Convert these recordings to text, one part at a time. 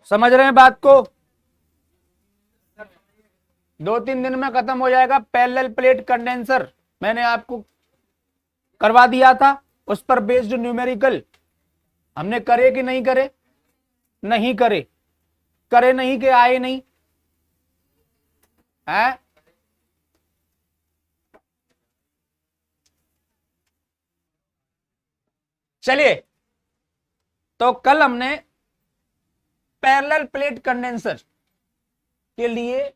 समझ रहे हैं बात को? 2-3 दिन में खत्म हो जाएगा। पैरेलल प्लेट कंडेंसर मैंने आपको करवा दिया था, उस पर बेस्ड न्यूमेरिकल हमने करे कि नहीं करे? नहीं करे। करे नहीं कि आए नहीं है? चलिए, तो कल हमने पैरेलल प्लेट कंडेंसर के लिए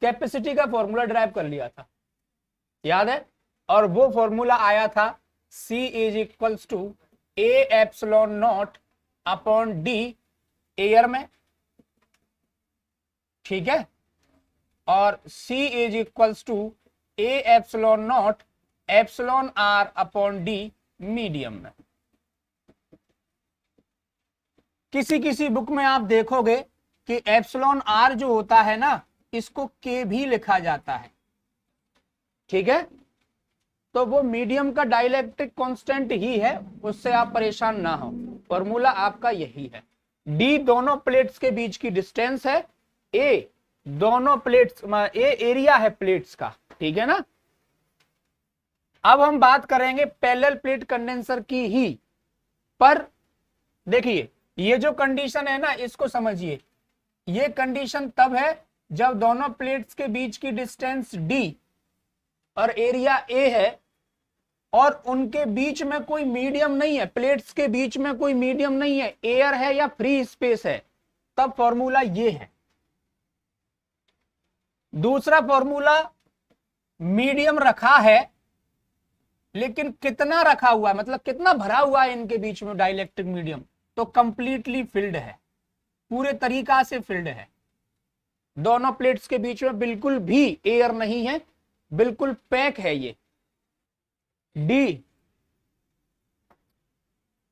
कैपेसिटी का फॉर्मूला ड्राइव कर लिया था, याद है? और वो फॉर्मूला आया था C is equals to A epsilon naught upon d air में, ठीक है? और C is equals to A epsilon naught epsilon r upon d medium में। किसी किसी बुक में आप देखोगे कि एप्सिलॉन आर जो होता है ना, इसको के भी लिखा जाता है, ठीक है? तो वो मीडियम का डाइलेक्ट्रिक कांस्टेंट ही है, उससे आप परेशान ना हो। फॉर्मूला आपका यही है। डी दोनों प्लेट्स के बीच की डिस्टेंस है, ए दोनों प्लेट्स, ए एरिया है प्लेट्स का, ठीक है ना? अब हम बात करेंगे पैरेलल प्लेट कंडेंसर की ही, पर देखिए ये जो कंडीशन है ना, इसको समझिए। ये कंडीशन तब है जब दोनों प्लेट्स के बीच की डिस्टेंस डी और एरिया ए है और उनके बीच में कोई मीडियम नहीं है, प्लेट्स के बीच में कोई मीडियम नहीं है, एयर है या फ्री स्पेस है, तब फॉर्मूला ये है। दूसरा फॉर्मूला, मीडियम रखा है लेकिन कितना रखा हुआ है, मतलब कितना भरा हुआ है इनके बीच में डाइलेक्ट्रिक मीडियम, तो कंप्लीटली फिल्ड है, पूरे तरीका से फिल्ड है। दोनों प्लेट्स के बीच में बिल्कुल भी एयर नहीं है, बिल्कुल पैक है ये डी,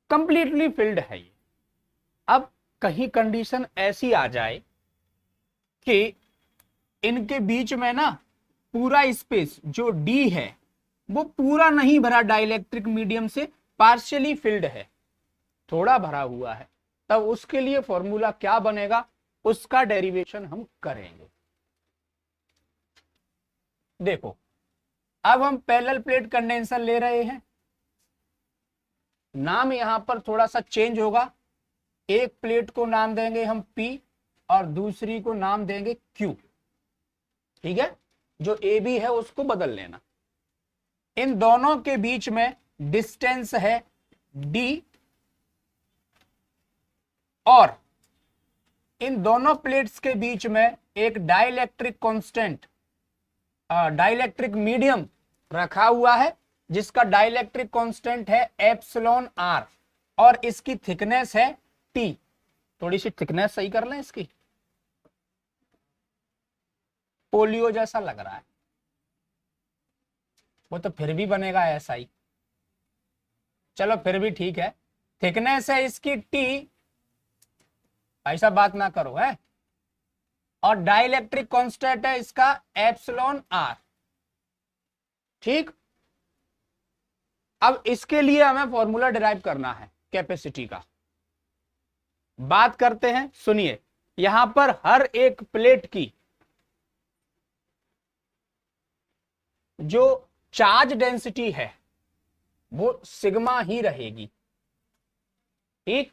कंप्लीटली फिल्ड है ये। अब कहीं कंडीशन ऐसी आ जाए कि इनके बीच में ना पूरा स्पेस जो डी है वो पूरा नहीं भरा डाइलेक्ट्रिक मीडियम से, पार्शियली फिल्ड है, थोड़ा भरा हुआ है, तब उसके लिए फॉर्मूला क्या बनेगा, उसका डेरिवेशन हम करेंगे। देखो, अब हम पैरेलल प्लेट कंडेंसर ले रहे हैं, नाम यहां पर थोड़ा सा चेंज होगा। एक प्लेट को नाम देंगे हम P और दूसरी को नाम देंगे Q, ठीक है? जो ए बी है उसको बदल लेना। इन दोनों के बीच में डिस्टेंस है D और इन दोनों प्लेट्स के बीच में एक डाइलेक्ट्रिक कांस्टेंट, डाइलेक्ट्रिक मीडियम रखा हुआ है जिसका डाइलेक्ट्रिक कांस्टेंट है एप्सिलॉन आर और इसकी थिकनेस है टी। थोड़ी सी थिकनेस सही कर लें इसकी, पोलियो जैसा लग रहा है, वो तो फिर भी बनेगा ऐसा ही, चलो फिर भी ठीक है। थिकनेस है इसकी टी, ऐसा बात ना करो है, और डाइलेक्ट्रिक कांस्टेंट है इसका एप्सिलॉन आर, ठीक? अब इसके लिए हमें फॉर्मूला डिराइव करना है कैपेसिटी का। बात करते हैं, सुनिए, यहां पर हर एक प्लेट की जो चार्ज डेंसिटी है वो सिग्मा ही रहेगी, ठीक?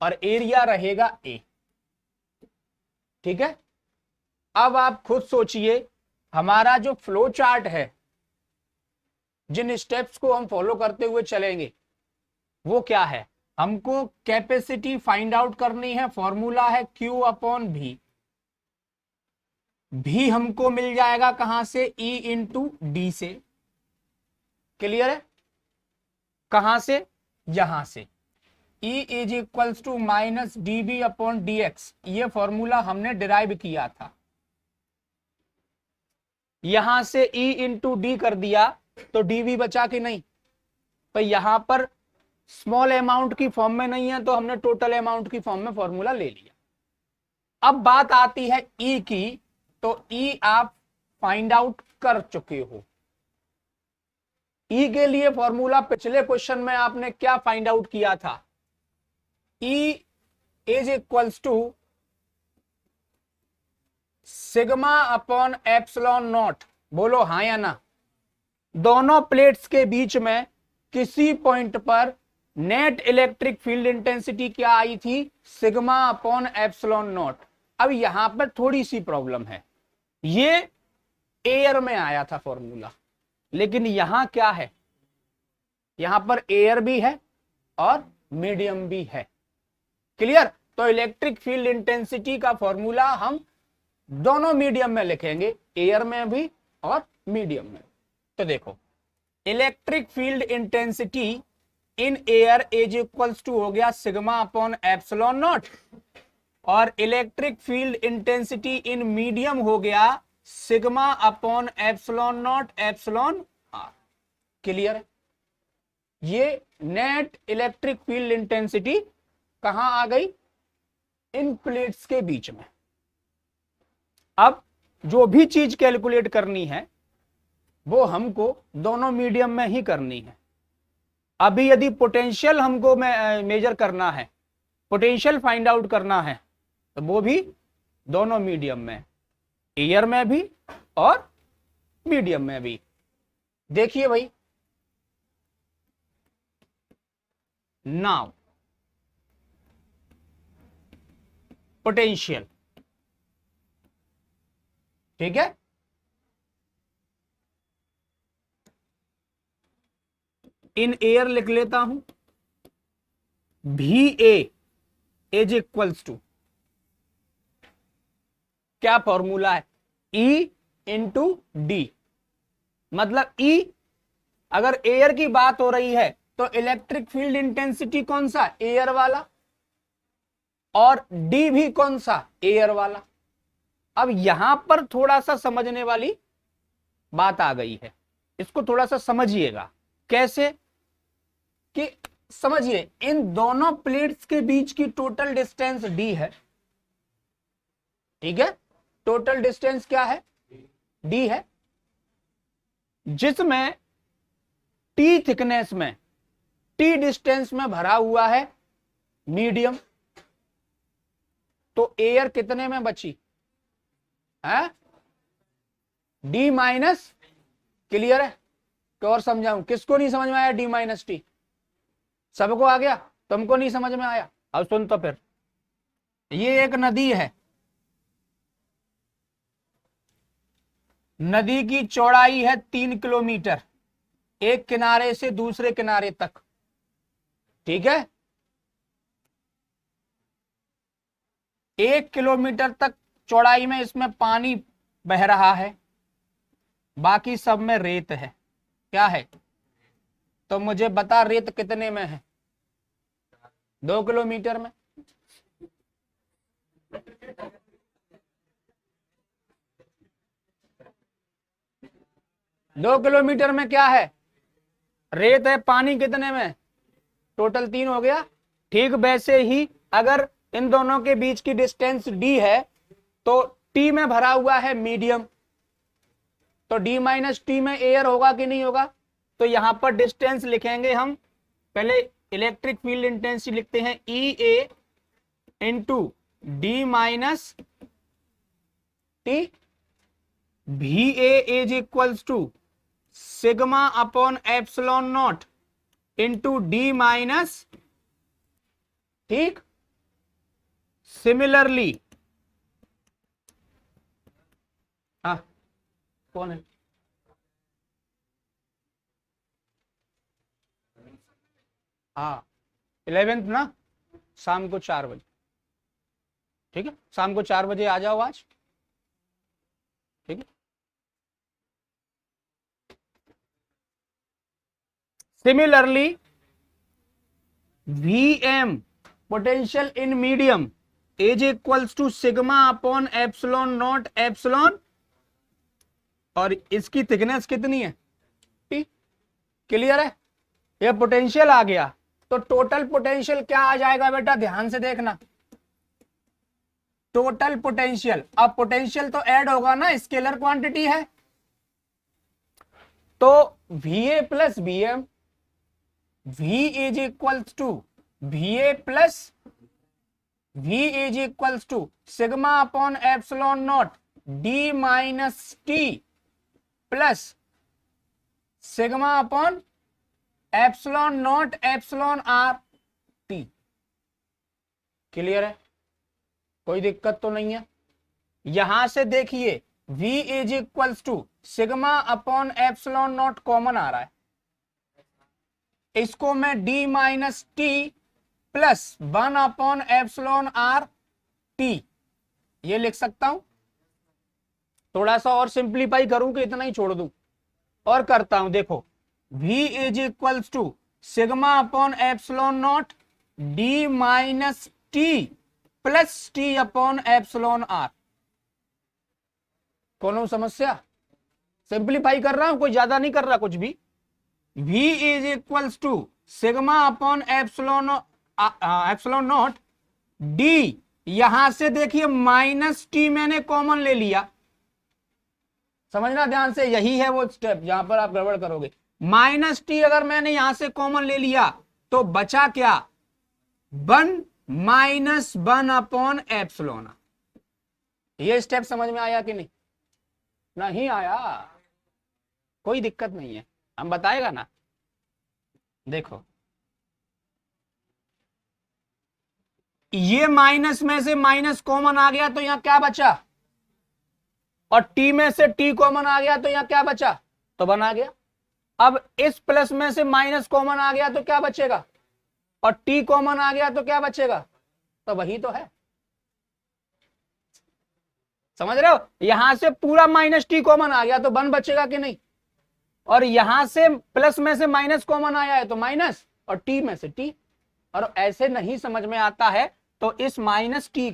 और एरिया रहेगा ए, ठीक है? अब आप खुद सोचिए, हमारा जो फ्लो चार्ट है, जिन स्टेप्स को हम फॉलो करते हुए चलेंगे वो क्या है? हमको कैपेसिटी फाइंड आउट करनी है, फॉर्मूला है Q अपॉन भी। भी हमको मिल जाएगा कहां से? E इंटू डी से, क्लियर है? कहां से? यहां से। E is equals to minus d b upon d x, ये फॉर्मूला हमने डिराइव किया था। यहां से E इंटू डी कर दिया तो dv बचा कि नहीं? तो यहां पर स्मॉल अमाउंट की फॉर्म में नहीं है तो हमने टोटल अमाउंट की फॉर्म में फॉर्मूला ले लिया। अब बात आती है E की, तो E आप फाइंड आउट कर चुके हो। E के लिए फॉर्मूला पिछले क्वेश्चन में आपने क्या फाइंड आउट किया था? E is equals to sigma upon epsilon naught. बोलो हाँ या ना। दोनों प्लेट्स के बीच में किसी पॉइंट पर नेट इलेक्ट्रिक फील्ड इंटेंसिटी क्या आई थी? Sigma upon epsilon not. अब यहां पर थोड़ी सी प्रॉब्लम है, ये एयर में आया था फॉर्मूला, लेकिन यहां क्या है, यहां पर एयर भी है और मीडियम भी है। क्लियर? तो इलेक्ट्रिक फील्ड इंटेंसिटी का फॉर्मूला हम दोनों मीडियम में लिखेंगे, एयर में भी और मीडियम में। तो देखो, electric field intensity in air is equals to हो गया सिग्मा अपॉन एप्सिलॉन नॉट, और electric field intensity in medium हो गया sigma upon epsilon naught epsilon r. Clear है? ये नेट इलेक्ट्रिक फील्ड इंटेंसिटी कहां आ गई? इन प्लेट्स के बीच में। अब जो भी चीज कैलकुलेट करनी है वो हमको दोनों मीडियम में ही करनी है। अभी यदि पोटेंशियल हमको मेजर करना है, पोटेंशियल फाइंड आउट करना है, तो वो भी दोनों मीडियम में, एयर में भी और मीडियम में भी। देखिए भाई, नाउ पोटेंशियल, ठीक है, इन एयर लिख लेता हूं, भी ए इज इक्वल्स टू, क्या फॉर्मूला है? E into D. मतलब E, अगर एयर की बात हो रही है तो इलेक्ट्रिक फील्ड इंटेंसिटी कौन सा? एयर वाला, और D भी कौन सा? एयर वाला। अब यहां पर थोड़ा सा समझने वाली बात आ गई है, इसको थोड़ा सा समझिएगा। कैसे? कि समझिए, इन दोनों प्लेट्स के बीच की टोटल डिस्टेंस D है, ठीक है, टोटल डिस्टेंस क्या है? D है, जिसमें T थिकनेस में, T डिस्टेंस में भरा हुआ है मीडियम। तो एयर कितने में बची है? D minus. क्लियर है? तो और समझाऊं? किसको नहीं समझ में आया D माइनस टी? सबको आ गया? तुमको नहीं समझ में आया? अब सुन तो फिर, ये एक नदी है, नदी की चौड़ाई है 3 किलोमीटर, एक किनारे से दूसरे किनारे तक, ठीक है। 1 किलोमीटर तक चौड़ाई में इसमें पानी बह रहा है, बाकी सब में रेत है। क्या है? तो मुझे बता, रेत कितने में है? 2 किलोमीटर में। दो किलोमीटर में क्या है? रेत है। पानी कितने में? टोटल 3 हो गया। ठीक वैसे ही अगर इन दोनों के बीच की डिस्टेंस D है तो T में भरा हुआ है मीडियम, तो D माइनस टी में एयर होगा कि नहीं होगा? तो यहां पर डिस्टेंस लिखेंगे हम, पहले इलेक्ट्रिक फील्ड इंटेंसिटी लिखते हैं EA into d minus t. VA is equals to sigma upon epsilon naught into d minus, ठीक। सिमिलरली, हाँ कौन है? हाँ 11th ना, शाम को 4 बजे, ठीक है, शाम को 4 बजे आ जाओ आज, ठीक है। Similarly VM potential in medium is equals to sigma upon epsilon naught epsilon, और इसकी थिकनेस कितनी है? T। क्लियर है? ये पोटेंशियल आ गया, तो टोटल पोटेंशियल क्या आ जाएगा बेटा? ध्यान से देखना, टोटल पोटेंशियल। अब पोटेंशियल तो ऐड होगा ना, स्केलर क्वांटिटी है, तो VA plus VM, V is equals to VA plus V is equals to sigma upon epsilon naught d minus T plus sigma upon epsilon naught epsilon are t. Clear है? कोई दिक्कत तो नहीं है? यहां से देखिए V is equals to sigma upon epsilon not common आ रहा है, इसको मैं d minus T plus 1 upon epsilon are T ये लिख सकता हूं। थोड़ा सा और सिंप्लीफाई करूं कि इतना ही छोड़ दूं? और करता हूं, देखो V is equals to sigma upon epsilon naught d minus T plus t upon epsilon r. कौन समस्या? सिंप्लीफाई कर रहा हूं, कोई ज्यादा नहीं कर रहा कुछ भी। V is equals to sigma upon epsilon naught d, यहां से देखिए माइनस टी मैंने कॉमन ले लिया। समझना ध्यान से, यही है वो स्टेप जहां पर आप गड़बड़ करोगे। माइनस टी अगर मैंने यहां से कॉमन ले लिया तो बचा क्या? 1 माइनस 1 अपॉन एप्सिलॉन। ये स्टेप समझ में आया कि नहीं? नहीं आया? कोई दिक्कत नहीं है, हम बताएगा ना। देखो ये माइनस में से माइनस कॉमन आ गया तो यहां क्या बचा? और टी में से टी कॉमन आ गया तो यहां क्या बचा? तो बना गया। अब इस प्लस में से माइनस कॉमन आ गया तो क्या बचेगा? और टी कॉमन आ गया तो क्या बचेगा? तो वही तो है। समझ रहे हो? यहां से पूरा माइनस टी कॉमन आ गया तो 1 बचेगा कि नहीं? और यहां से प्लस में से माइनस कॉमन आया है तो माइनस, और टी में से टी। और ऐसे नहीं समझ में आता है तो इस माइनस टी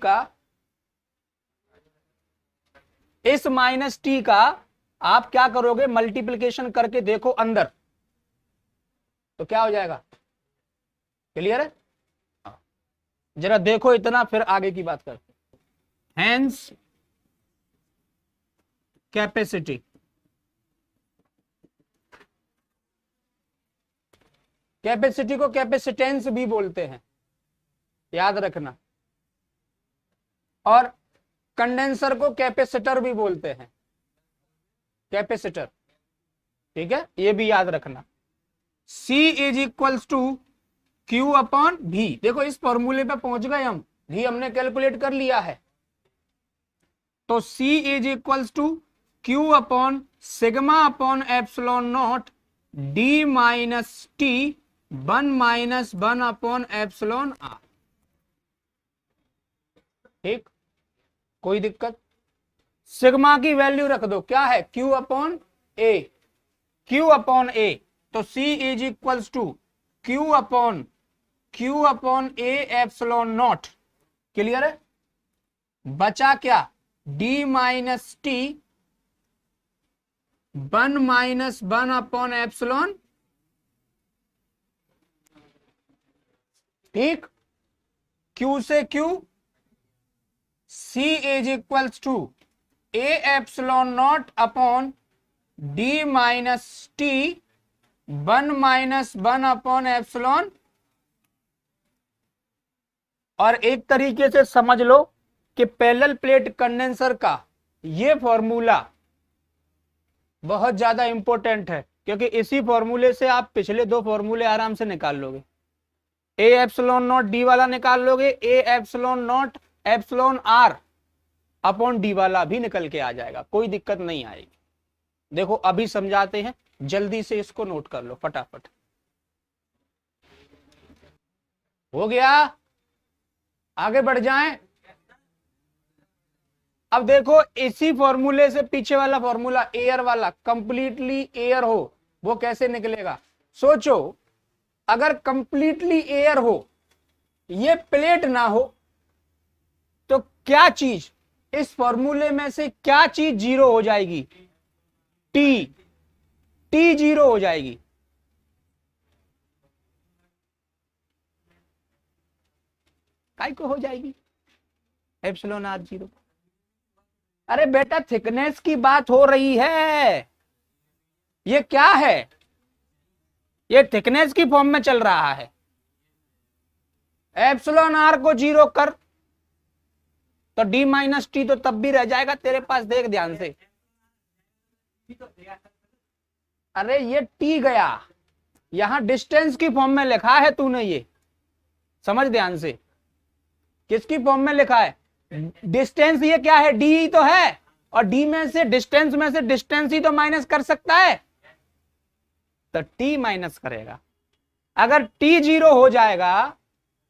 का आप क्या करोगे? मल्टीप्लिकेशन करके देखो अंदर, तो क्या हो जाएगा? क्लियर है? जरा देखो इतना, फिर आगे की बात करते। हेंस कैपेसिटी, कैपेसिटी को कैपेसिटेंस भी बोलते हैं, याद रखना। और कंडेंसर को कैपेसिटर भी बोलते हैं, कैपेसिटर। ठीक है, ये भी याद रखना। C is equals to Q upon V। देखो इस फॉर्मूले पे पहुंच गए हम, V हमने कैलकुलेट कर लिया है। तो C is equals to Q upon sigma upon epsilon naught D minus t 1 minus 1 upon epsilon r. ठीक, कोई दिक्कत? सिग्मा की वैल्यू रख दो, क्या है? Q upon a, Q upon a. तो C is equals to Q upon a epsilon naught. Clear है? बचा क्या? D minus t 1 minus 1 upon epsilon. ठीक, Q से Q, C is equals to A epsilon naught upon D minus t 1 minus 1 upon epsilon. और एक तरीके से समझ लो कि पैरेलल प्लेट कंडेंसर का ये फॉर्मूला बहुत ज्यादा इंपॉर्टेंट है, क्योंकि इसी फॉर्मूले से आप पिछले 2 फॉर्मूले आराम से निकाल लोगे। ए एप्सिलॉन नॉट डी वाला निकाल लोगे, a epsilon naught epsilon r upon d वाला भी निकल के आ जाएगा, कोई दिक्कत नहीं आएगी। देखो अभी समझाते हैं, जल्दी से इसको नोट कर लो फटाफट। हो गया? आगे बढ़ जाएं। अब देखो इसी फॉर्मूले से पीछे वाला फॉर्मूला एयर वाला, कंप्लीटली एयर हो, वो कैसे निकलेगा? सोचो, अगर कंप्लीटली एयर हो, ये प्लेट ना हो, तो क्या चीज इस फॉर्मूले में से क्या चीज जीरो हो जाएगी? टी, टी जीरो हो जाएगी। काय को हो जाएगी? Epsilon r zero. अरे बेटा थिकनेस की बात हो रही है, ये क्या है? ये थिकनेस की फॉर्म में चल रहा है। एप्सिलॉन आर को जीरो कर, तो डी माइनस टी तो तब भी रह जाएगा तेरे पास, देख ध्यान से। अरे ये टी गया, यहां डिस्टेंस की फॉर्म में लिखा है तूने, ये समझ ध्यान से, किसकी फॉर्म में लिखा है, डिस्टेंस। ये क्या है, डी तो है, और डी में से डिस्टेंस ही तो माइनस कर सकता है, तो टी माइनस करेगा। अगर टी 0 हो जाएगा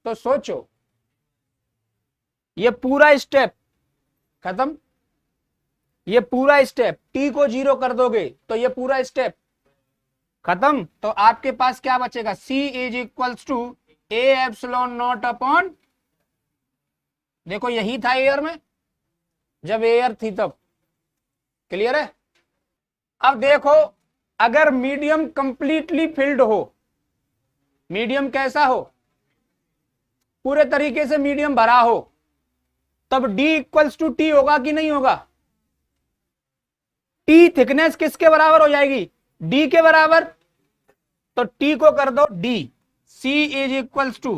तो सोचो ये पूरा स्टेप खत्म, ये पूरा स्टेप टी को 0 कर दोगे तो ये पूरा स्टेप खत्म। तो आपके पास क्या बचेगा, C is equals to A epsilon naught upon, देखो यही था एयर में, जब एयर थी तब, क्लियर है। अब देखो अगर मीडियम कंप्लीटली फिल्ड हो, मीडियम कैसा हो, पूरे तरीके से मीडियम भरा हो, तब D इक्वल्स टू टी होगा कि नहीं होगा। टी थिकनेस किसके बराबर हो जाएगी, D के बराबर, तो T को कर दो D, C is equals to,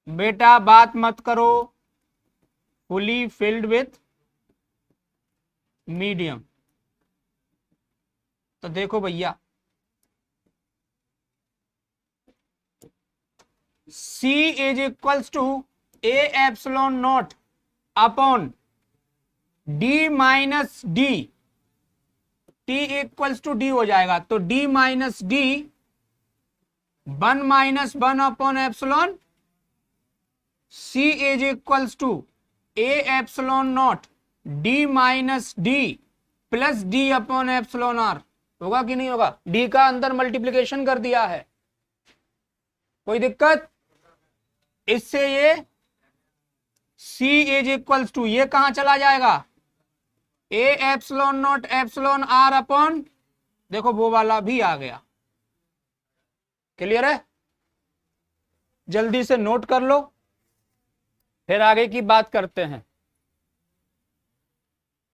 बेटा बात मत करो, फुली फिल्ड विथ मीडियम। तो देखो भैया C is equals to A epsilon naught upon D minus d, T equals to D हो जाएगा, तो D minus d 1 minus 1 upon epsilon, C is equals to A epsilon naught D minus d plus D upon epsilon R, होगा कि नहीं होगा। D का अंदर multiplication कर दिया है, कोई दिक्कत, इससे ये C इज इक्वल्स टू, ये कहां चला जाएगा, ए epsilon naught epsilon R upon, देखो वो वाला भी आ गया, क्लियर है। जल्दी से नोट कर लो, फिर आगे की बात करते हैं।